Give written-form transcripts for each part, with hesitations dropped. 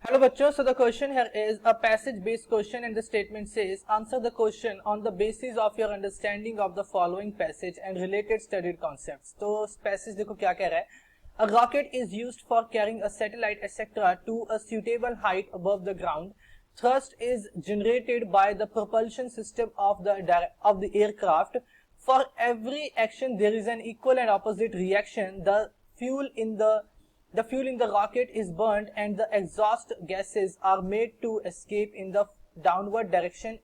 Hello बच्चों, so the question here is a passage based question and the statement says answer the question on the basis of your understanding of the following passage and related studied concepts. तो passage देखो क्या कह रहा है. A rocket is used for carrying a satellite etc. to a suitable height above the ground. Thrust is generated by the propulsion system of the aircraft. For every action there is an equal and opposite reaction. The fuel in the rocket is burnt and the exhaust gases are made to escape in the downward direction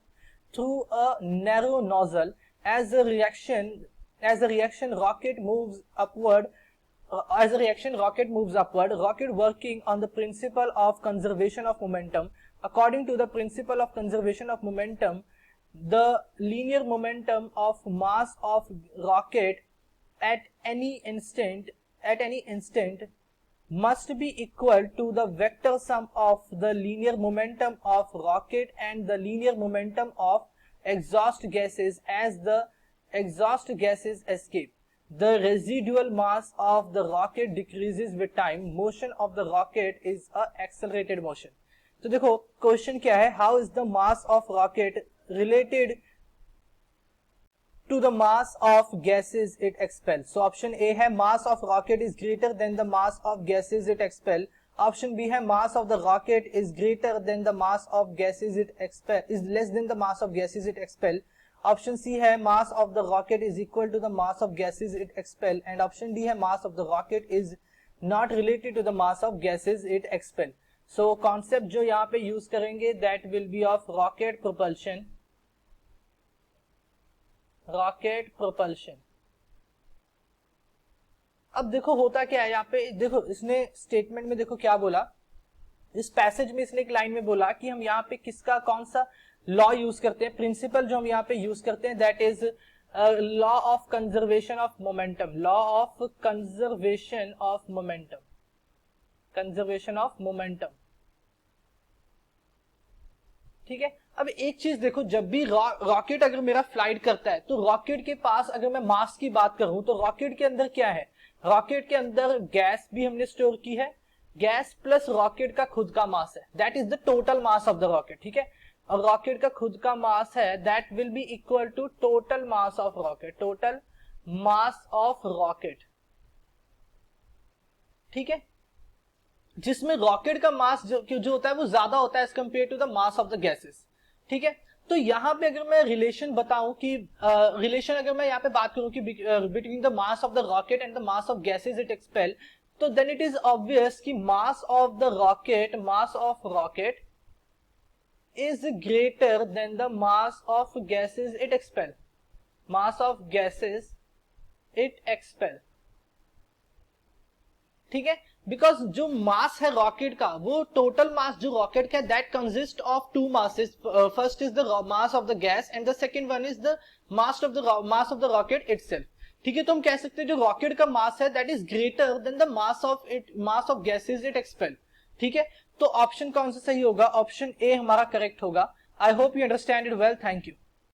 through a narrow nozzle. As a reaction, rocket moves upward. Rocket working on the principle of conservation of momentum. According to the principle of conservation of momentum, the linear momentum of mass of rocket at any instant must be equal to the vector sum of the linear momentum of rocket and the linear momentum of exhaust gases as the exhaust gases escape. The residual mass of the rocket decreases with time. Motion of the rocket is a accelerated motion. तो देखो question क्या है, how is the mass of rocket related to the mass of gases it expels. So option A है mass of rocket is greater than the mass of gases it expel. Option B है mass of the rocket is greater than the mass of gases it expel, is less than the mass of gases it expel. Option C है mass of the rocket is equal to the mass of gases it expel. And option D है mass of the rocket is not related to the mass of gases it expel. So concept जो यहाँ पे use करेंगे that will be of rocket propulsion. अब देखो होता क्या है यहाँ पे, देखो इसने स्टेटमेंट में देखो क्या बोला, इस पैसेज में इसने एक लाइन में बोला कि हम यहाँ पे किसका कौन सा लॉ यूज करते हैं, प्रिंसिपल जो हम यहाँ पे यूज करते हैं that is law of conservation of momentum. Law of conservation of momentum. ठीक है. अब एक चीज देखो, जब भी रॉकेट अगर मेरा फ्लाइट करता है तो रॉकेट के पास अगर मैं मास की बात करूं तो रॉकेट के अंदर क्या है, रॉकेट के अंदर गैस भी हमने स्टोर की है, गैस प्लस रॉकेट का खुद का मास है, that is the total mass of the rocket. ठीक है. और रॉकेट का खुद का मास है that will be equal to total mass of rocket. ठीक है. जिसमें रॉकेट का मास जो होता है वो ज्यादा होता है as compare to the mass of the gases. ठीक है. तो यहां पे अगर मैं रिलेशन बताऊं कि अगर मैं यहाँ पे बात करूं कि between the mass of the rocket and the mass of gases it expel, तो देन इट इज ऑब्वियस कि मास of rocket is greater than the mass of gases it expel. ठीक है. बिकॉज जो मास है रॉकेट का, वो टोटल मास जो rocket का that consist of two masses. First is the mass of the gas and the second one is the mass of the rocket itself. ठीक है. तो हम कह सकते हैं जो रॉकेट का मास है that is greater than the mass of gases it expel. ठीक है. तो ऑप्शन कौन सा सही होगा, ऑप्शन ए हमारा करेक्ट होगा. I hope you understand it well. Thank you.